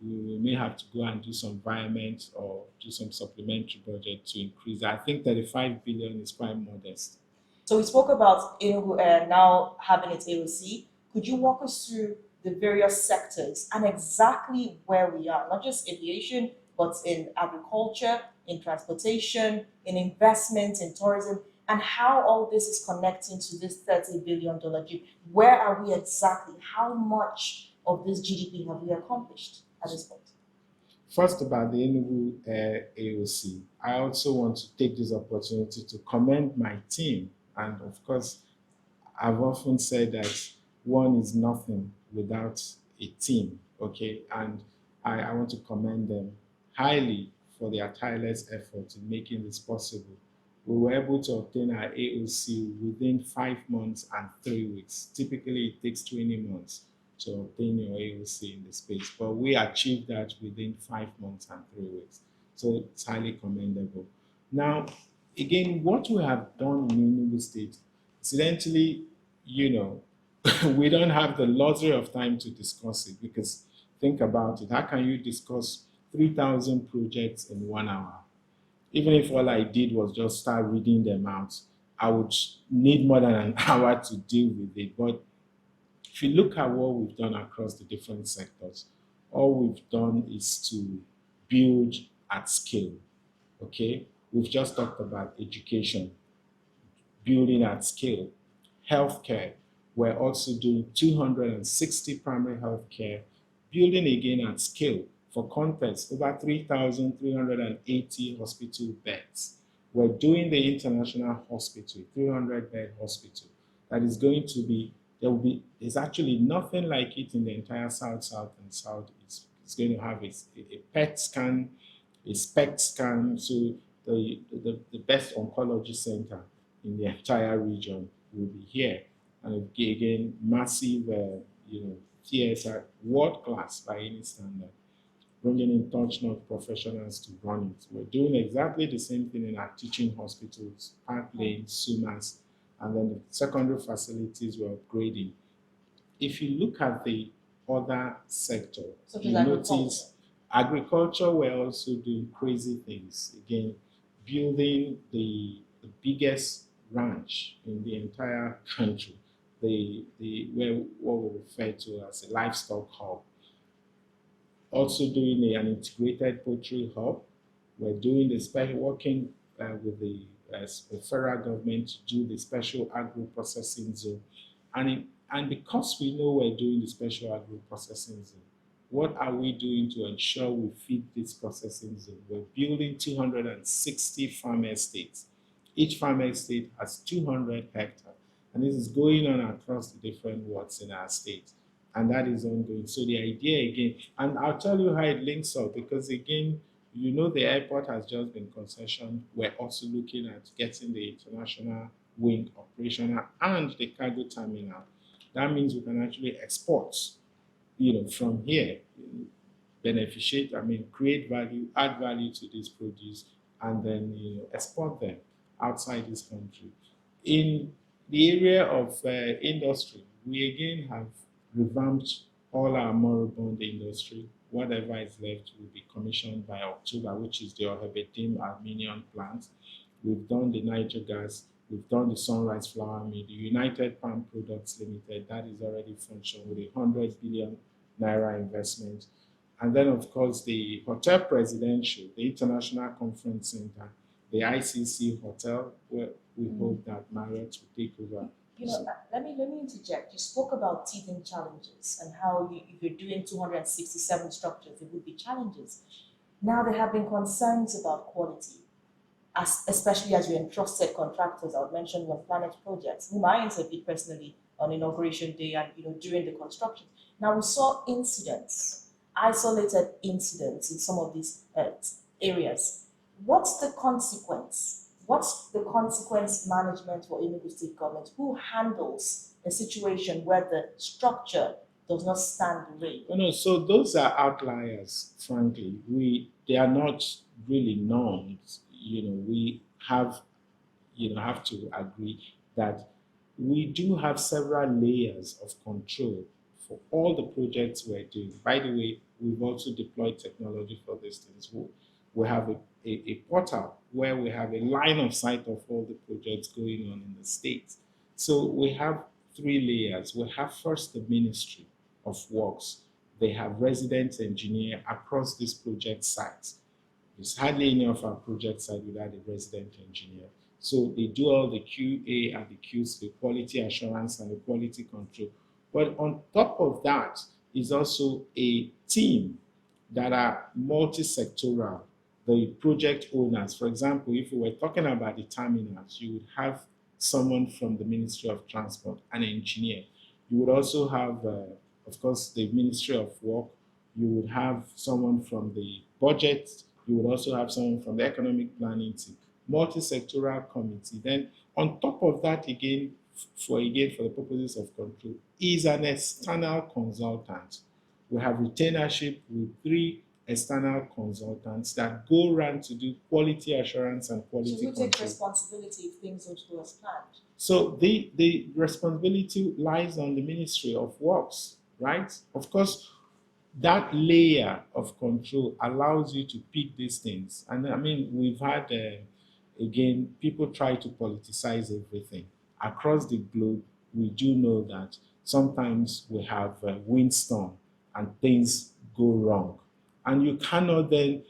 we may have to go and do some environment or do some supplementary budget to increase. I think 35 billion is quite modest. So we spoke about Enugu Air now having its AOC. Could you walk us through the various sectors and exactly where we are, not just aviation, but in agriculture, in transportation, in investment, in tourism, and how all this is connecting to this $30 billion GDP? Where are we exactly? How much of this GDP have we accomplished at this point? First, about the Enugu Air AOC, I also want to take this opportunity to commend my team. And of course, I've often said that one is nothing without a team, okay? And I want to commend them highly for their tireless effort in making this possible. We were able to obtain our AOC within 5 months and 3 weeks. Typically, it takes 20 months to obtain your AOC in the space, but we achieved that within 5 months and 3 weeks. So it's highly commendable. Now, again, what we have done in Enugu State, incidentally, we don't have the luxury of time to discuss it because think about it. How can you discuss 3,000 projects in 1 hour? Even if all I did was just start reading them out, I would need more than an hour to deal with it. But if you look at what we've done across the different sectors, all we've done is to build at scale, okay? We've just talked about education, building at scale, healthcare. We're also doing 260 primary healthcare, building again at scale. For context, over 3,380 hospital beds. We're doing the international hospital, 300-bed hospital. That is going to be, there's actually nothing like it in the entire South, and Southeast. It's going to have a PET scan, a SPECT scan, so the best oncology center in the entire region will be here. And again, massive, TSR, world class by any standard, bringing in top-notch professionals to run it. We're doing exactly the same thing in our teaching hospitals, Park Lane, Sumas, and then the secondary facilities we're upgrading. If you look at the other sector, you notice agriculture, we're also doing crazy things. Again, building the the biggest ranch in the entire country, where what we refer to as a livestock hub. Also doing an integrated poultry hub. We're doing the special working with the federal government to do the special agro processing zone, and because we know we're doing the special agro processing zone, what are we doing to ensure we feed this processing zone? We're building 260 farm estates. Each farm estate has 200 hectares, and this is going on across the different wards in our state, and that is ongoing. So the idea again, and I'll tell you how it links up, because again, the airport has just been concession. We're also looking at getting the international wing operational and the cargo terminal. That means we can actually export, from here, beneficiate, create value, add value to this produce, and then, export them outside this country. In the area of industry, we again have revamped all our moribund industry. Whatever is left will be commissioned by October, which is the Ohebedim Aluminium plant. We've done the Niger gas, we've done the Sunrise Flour Mill, the United Palm Products Limited, that is already functioning with a 100 billion naira investment. And then, of course, the Hotel Presidential, the International Conference Center, the ICC Hotel, where we hope that Marriott will take over. Let me interject. You spoke about teething challenges and how if you're doing 267 structures, there would be challenges. Now there have been concerns about quality, especially as you entrusted contractors. I would mention One Planet projects, whom I interviewed personally on inauguration day and during the construction. Now we saw isolated incidents in some of these areas. What's the consequence? What's the consequence management for Enugu State government? Who handles a situation where the structure does not stand the rain? No, so those are outliers, frankly. They are not really norms. We have to agree that we do have several layers of control for all the projects we're doing. By the way, we've also deployed technology for these things. We have a portal where we have a line of sight of all the projects going on in the state. So we have three layers. We have first the Ministry of Works. They have resident engineer across this project sites. There's hardly any of our project site without a resident engineer. So they do all the QA and the QC, the quality assurance and the quality control. But on top of that is also a team that are multi-sectoral. The project owners, for example, if we were talking about the terminals, you would have someone from the Ministry of Transport, an engineer. You would also have, of course, the Ministry of Work. You would have someone from the budget. You would also have someone from the economic planning team, multi-sectoral committee. Then on top of that, for the purposes of control, is an external consultant. We have retainership with 3 external consultants that go around to do quality assurance and quality control. So who takes responsibility if things don't go as planned? So the responsibility lies on the Ministry of Works, right? Of course, that layer of control allows you to pick these things. And we've had, again, people try to politicize everything. Across the globe, we do know that sometimes we have a windstorm and things go wrong. And you cannot then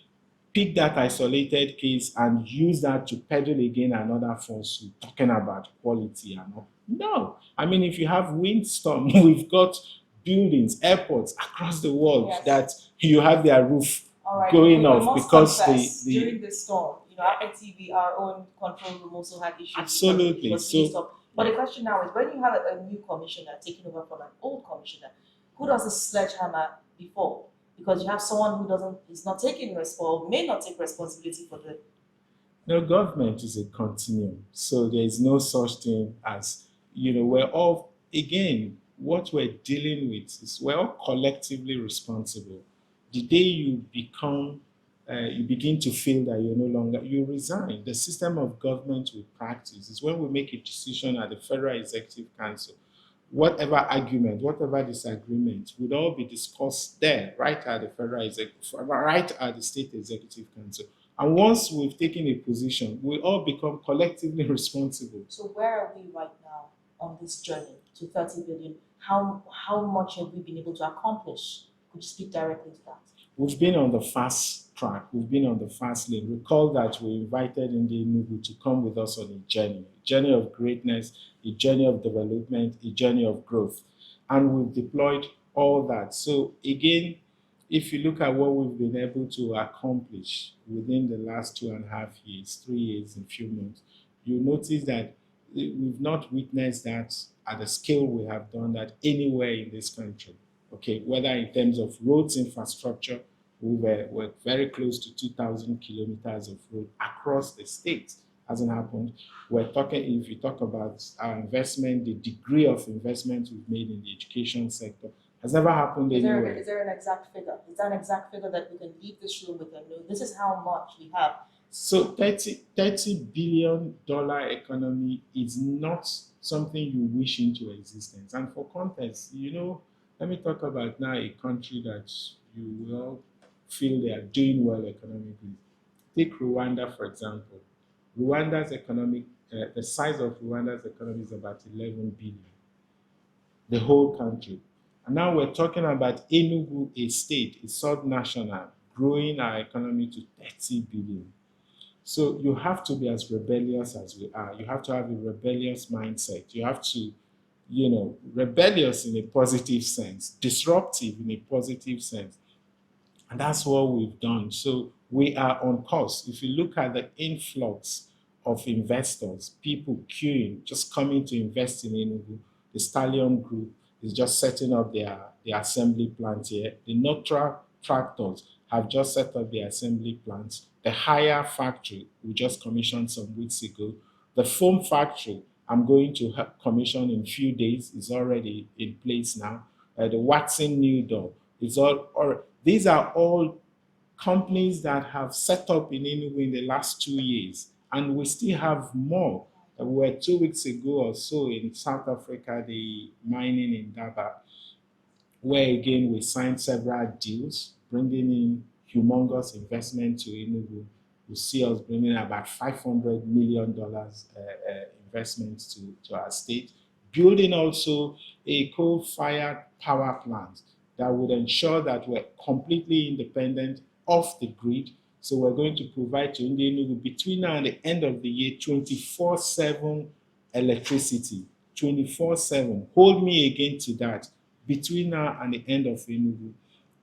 pick that isolated case and use that to peddle again another falsehood talking about quality and all. No. If you have windstorm, we've got buildings, airports across the world that you have their roof going off because during the storm, ITV, our own control room also had issues. Absolutely. But the question now is, when you have a new commissioner taking over from an old commissioner, who does the sledgehammer before? Because you have someone who is not taking may not take responsibility for the. No, government is a continuum. So there is no such thing as, we're all, again, what we're dealing with is we're all collectively responsible. The day you begin to feel that you're no longer, you resign. The system of government we practice is when we make a decision at the Federal Executive Council, whatever argument, whatever disagreement would all be discussed there, right at the State Executive Council. And once we've taken a position, we all become collectively responsible. So where are we right now on this journey to 30 billion? How much have we been able to accomplish? Could you speak directly to that? We've been on the fast track. We've been on the fast lane. Recall that we invited Ndi Enugu to come with us on a journey of greatness, a journey of development, a journey of growth. And we've deployed all that. So again, if you look at what we've been able to accomplish within the last 2.5 years, 3 years, and few months, you notice that we've not witnessed that at the scale we have done that anywhere in this country. Okay, whether in terms of roads infrastructure, we're very close to 2,000 kilometers of road across the state. Hasn't happened. We're talking, if you talk about our investment, the degree of investment we've made in the education sector has never happened anywhere. Is there an exact figure? Is there an exact figure that we can leave this room with and know this is how much we have? So $30 billion economy is not something you wish into existence. And for context, let me talk about now a country that you will feel they are doing well economically. Take Rwanda, for example. The size of Rwanda's economy is about 11 billion, the whole country. And now we're talking about Enugu, a state, a subnational, growing our economy to 30 billion. So you have to be as rebellious as we are. You have to have a rebellious mindset. You have to, rebellious in a positive sense, disruptive in a positive sense. And that's what we've done. So we are on course. If you look at the influx of investors, people queuing, just coming to invest in Enugu, the Stallion Group is just setting up their assembly plant here. The Notra tractors have just set up their assembly plants. The Hire factory we just commissioned some weeks ago. The foam factory I'm going to commission in a few days is already in place now. The Watson New Door is these are all companies that have set up in Enugu in the last 2 years, and we still have more. We were 2 weeks ago or so in South Africa, the mining in Daba, where again we signed several deals, bringing in humongous investment to Enugu. You see us bringing about $500 million investment to our state, building also a coal-fired power plant that would ensure that we're completely independent of the grid. So we're going to provide to Ndi Enugu between now and the end of the year 24/7 electricity. 24/7. Hold me again to that. Between now and the end of Enugu,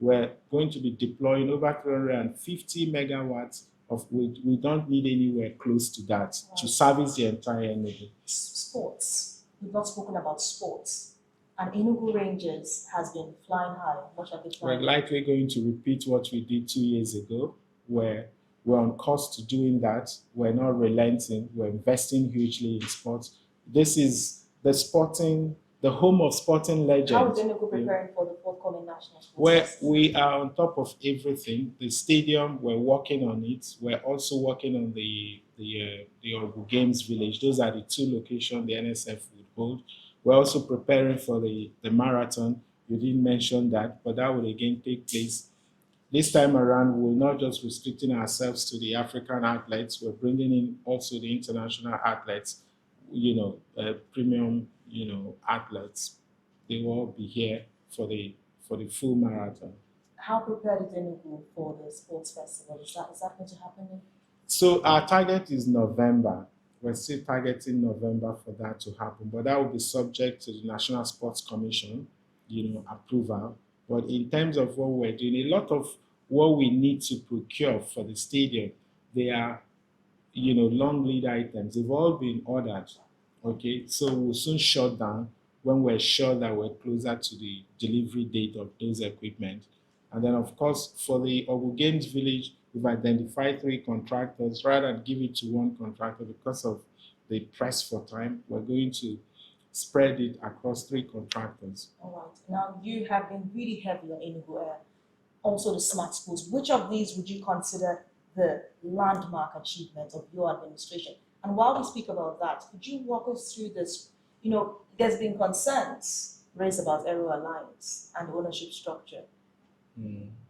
we're going to be deploying over 350 megawatts of which we don't need anywhere close to that to service the entire Enugu. Sports. We've not spoken about sports. And Enugu Rangers has been flying high. What are they flying? We're likely going to repeat what we did 2 years ago, where we're on course to doing that. We're not relenting. We're investing hugely in sports. This is the home of sporting legends. How is Enugu preparing for the forthcoming national sports? Where we are on top of everything. The stadium, we're working on it. We're also working on the Enugu Games Village. Those are the two locations the NSF would hold. We're also preparing for the marathon. You didn't mention that, but that will again take place. This time around, we're not just restricting ourselves to the African athletes. We're bringing in also the international athletes, premium, athletes. They will all be here for the full marathon. How prepared is Enugu for the sports festival? Is that going to happen? So our target is November. We're still targeting November for that to happen, but that will be subject to the National Sports Commission, approval. But in terms of what we're doing, a lot of what we need to procure for the stadium, they are, long lead items. They've all been ordered. Okay, so we'll soon shut down when we're sure that we're closer to the delivery date of those equipment. And then, of course, for the Ogu Games Village, we've identified 3 contractors. Rather than give it to one contractor because of the press for time, we're going to spread it across 3 contractors. All right. Now, you have been really heavy on Enugu Air, also the smart schools. Which of these would you consider the landmark achievement of your administration? And while we speak about that, could you walk us through this? There's been concerns raised about Aero Alliance and ownership structure.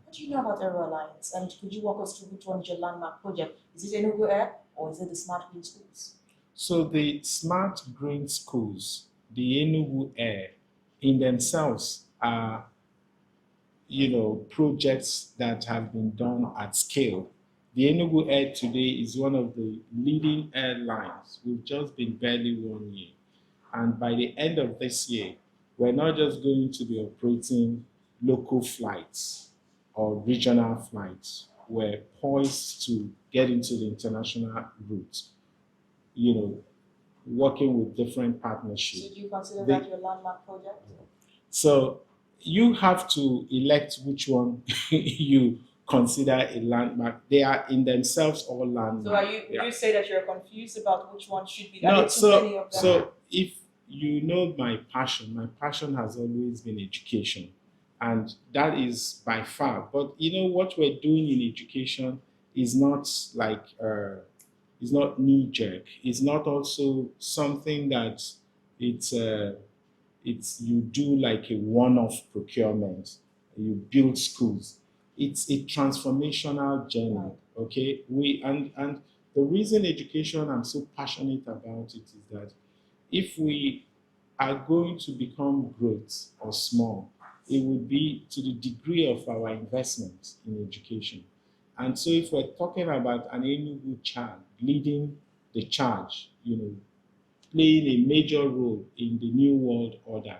What do you know about Aero Alliance? And could you walk us through which one is your landmark project? Is it Enugu Air or is it the Smart Green Schools? So the smart green schools, the Enugu Air, in themselves are, projects that have been done at scale. The Enugu Air today is one of the leading airlines. We've just been barely 1 year. And by the end of this year, we're not just going to be operating local flights or regional flights. We're poised to get into the international route, you know, working with different partnerships. So do you consider They- that your landmark project? So you have to elect which one you consider a landmark. They are in themselves all landmark. So would Yeah. you say that you're confused about which one should be? Are No, there too many of them? so if you know my passion has always been education, and that is by far. But what we're doing in education is not like is not knee jerk. It's not also something that it's you do like a one-off procurement. You build schools. It's a transformational journey. Right. Okay, and the reason education I'm so passionate about it is that if we are going to become great or small, it would be to the degree of our investment in education. And so if we're talking about an Enugu child leading the charge, playing a major role in the new world order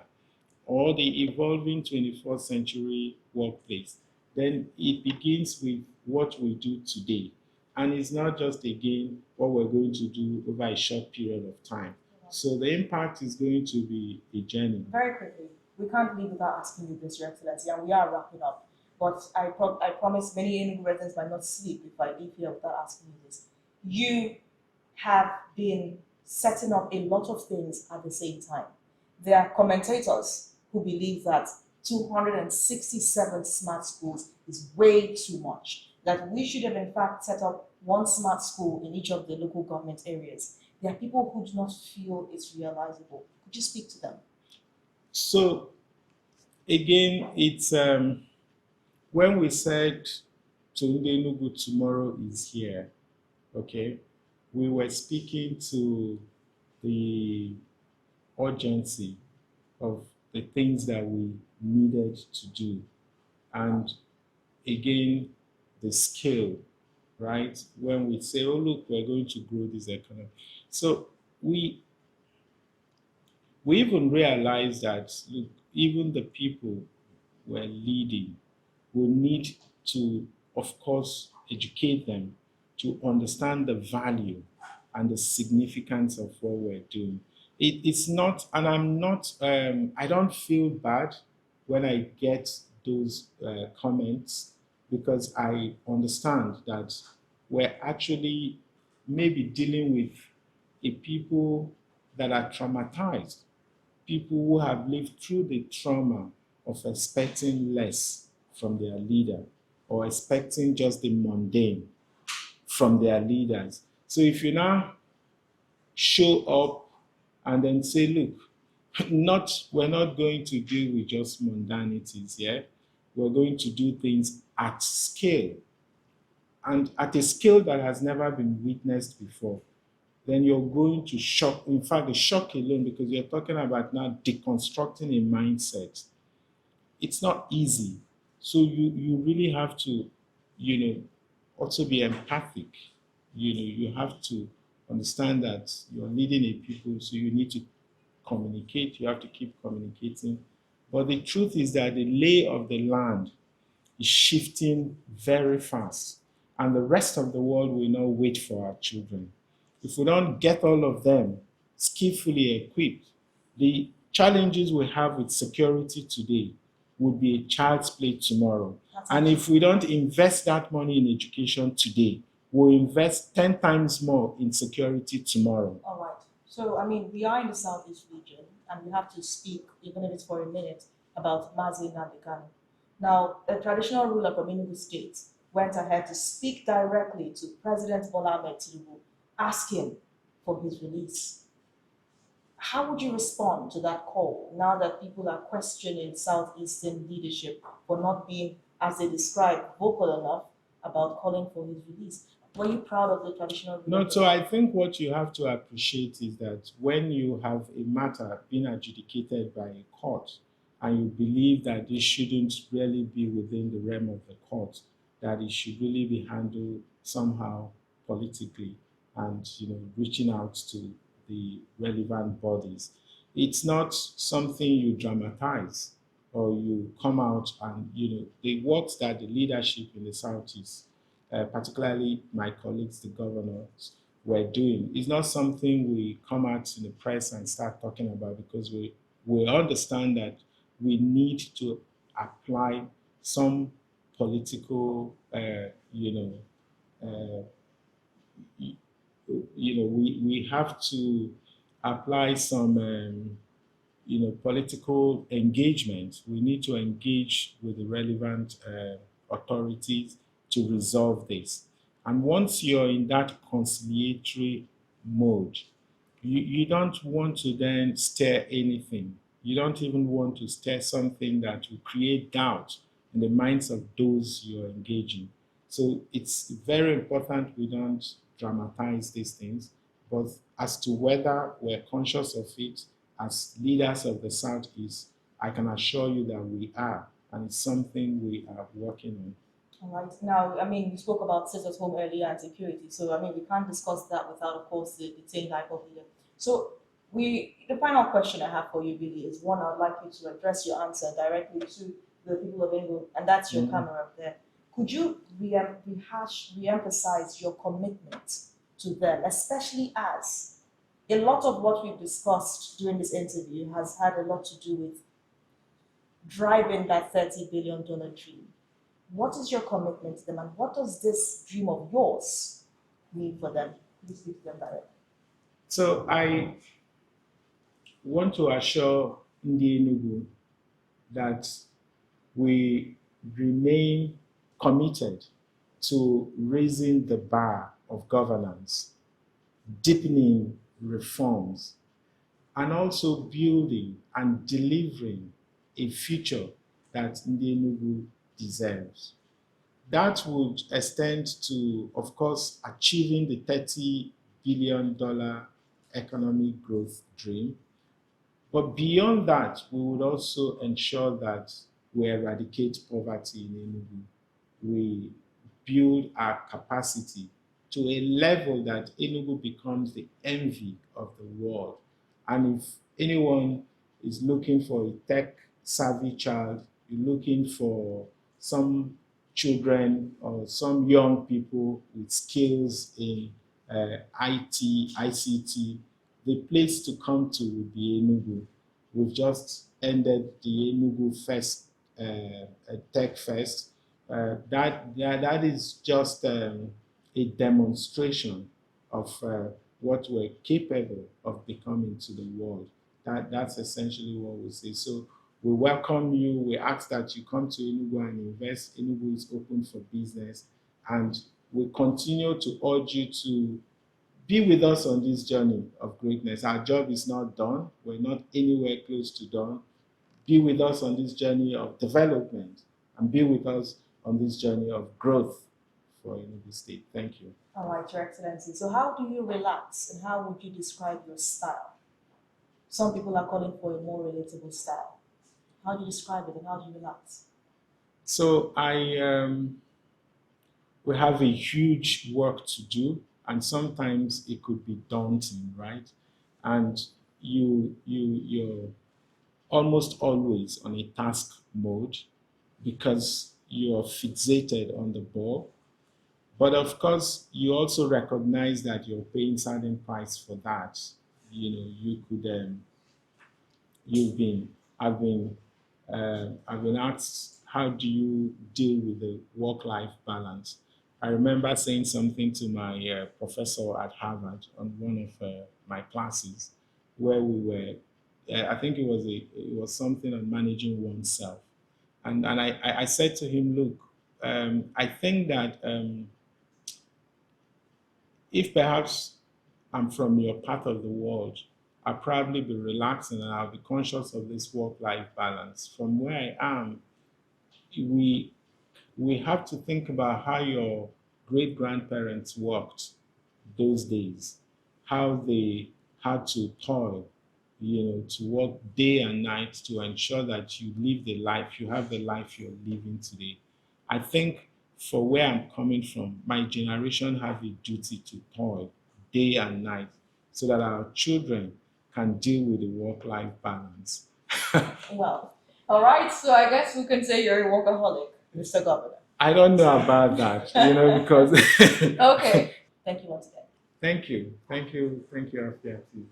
or the evolving 21st century workplace, then it begins with what we do today. And it's not just again what we're going to do over a short period of time. So the impact is going to be a journey. Very quickly, we can't leave without asking you this, Your Excellency, and we are wrapping up. But I promise many Enugu residents might not sleep if I leave here without asking you this. You have been setting up a lot of things at the same time. There are commentators who believe that 267 smart schools is way too much, that we should have in fact set up one smart school in each of the local government areas. There are people who do not feel it's realizable. Could you speak to them? So again, it's when we said Tunde Enugu tomorrow is here, okay, we were speaking to the urgency of the things that we needed to do. And again, the scale, right? When we say, oh, look, we're going to grow this economy. So we even realize that, look, even the people we're leading will need to, of course, educate them to understand the value and the significance of what we're doing. It's not, and I'm not, I don't feel bad when I get those comments because I understand that we're actually maybe dealing with a people that are traumatized, people who have lived through the trauma of expecting less from their leader or expecting just the mundane from their leaders. So if you now show up and then say, look, we're not going to deal with just mundanities, yeah? We're going to do things at scale and at a scale that has never been witnessed before. Then you're going to shock. In fact, the shock alone, because you're talking about now deconstructing a mindset. It's not easy. So you really have to, also be empathic. You have to understand that you're leading a people, so you need to communicate. You have to keep communicating. But the truth is that the lay of the land is shifting very fast, and the rest of the world will not wait for our children. If we don't get all of them skillfully equipped, the challenges we have with security today would be a child's play tomorrow. And if we don't invest that money in education today, we'll invest 10 times more in security tomorrow. All right. So, I mean, we are in the Southeast region, and we have to speak, even if it's for a minute, about Mazi Nnamdi Kanu. Now, the traditional ruler from Enugu State went ahead to speak directly to President Bola Ahmed Tinubu, asking for his release. How would you respond to that call now that people are questioning Southeastern leadership for not being as they describe, vocal enough about calling for his release. Were you proud of the traditional ruler? No, so I think what you have to appreciate is that when you have a matter being adjudicated by a court and you believe that this shouldn't really be within the realm of the court, that it should really be handled somehow politically and reaching out to the relevant bodies. It's not something you dramatize or you come out and the work that the leadership in the Southeast, particularly my colleagues, the governors, were doing. It's not something we come out in the press and start talking about because we understand that we need to apply some political, uh, we have to apply some political engagement. We need to engage with the relevant authorities to resolve this. And once you're in that conciliatory mode, you don't want to then stir anything. You don't even want to stir something that will create doubt in the minds of those you're engaging. So it's very important we don't dramatize these things, but as to whether we're conscious of it as leaders of the Southeast, I can assure you that we are, and it's something we are working on. All right. Now, I mean, we spoke about sit at home earlier and security. So, I mean, we can't discuss that without, of course, the same type of leader. So, the final question I have for you, Billy, is one I'd like you to address your answer directly to the people of Enugu, and that's your camera up there. Could you re-emphasize your commitment to them, especially as a lot of what we've discussed during this interview has had a lot to do with driving that $30 billion dream? What is your commitment to them, and what does this dream of yours mean for them? Please speak to them directly. So I want to assure Ndi Enugu that we remain committed to raising the bar of governance, deepening reforms, and also building and delivering a future that Ndi Enugu deserves. That would extend to, of course, achieving the $30 billion economic growth dream. But beyond that, we would also ensure that we eradicate poverty in Enugu. We build our capacity to a level that Enugu becomes the envy of the world. And if anyone is looking for a tech savvy child, you're looking for some children or some young people with skills in IT, ICT, the place to come to would be Enugu. We've just ended the Enugu Fest, Tech Fest. That is just a demonstration of what we're capable of becoming to the world. That's essentially what we say. So we welcome you. We ask that you come to Enugu and invest. Enugu is open for business. And we continue to urge you to be with us on this journey of greatness. Our job is not done. We're not anywhere close to done. Be with us on this journey of development and be with us on this journey of growth for Enugu State. Thank you. All right, Your Excellency. So, how do you relax and how would you describe your style? Some people are calling for a more relatable style. How do you describe it and how do you relax? So we have a huge work to do, and sometimes it could be daunting, right? And you're almost always on a task mode because you're fixated on the ball. But of course, you also recognize that you're paying certain price for that. You could you've been I've been asked, how do you deal with the work-life balance? I remember saying something to my professor at Harvard on one of my classes, where we were. I think it was something on managing oneself, and I said to him, look, I think that if perhaps I'm from your part of the world, I'll probably be relaxing and I'll be conscious of this work-life balance. From where I am, we we have to think about how your great grandparents worked those days, how they had to toil, to work day and night to ensure that you live the life, you have the life you're living today. I think for where I'm coming from, my generation have a duty to toil day and night so that our children can deal with the work-life balance. Well, all right. So I guess we can say you're a workaholic, Mr. Governor. I don't know about that, because Okay. Thank you once again. thank you, Afia TV.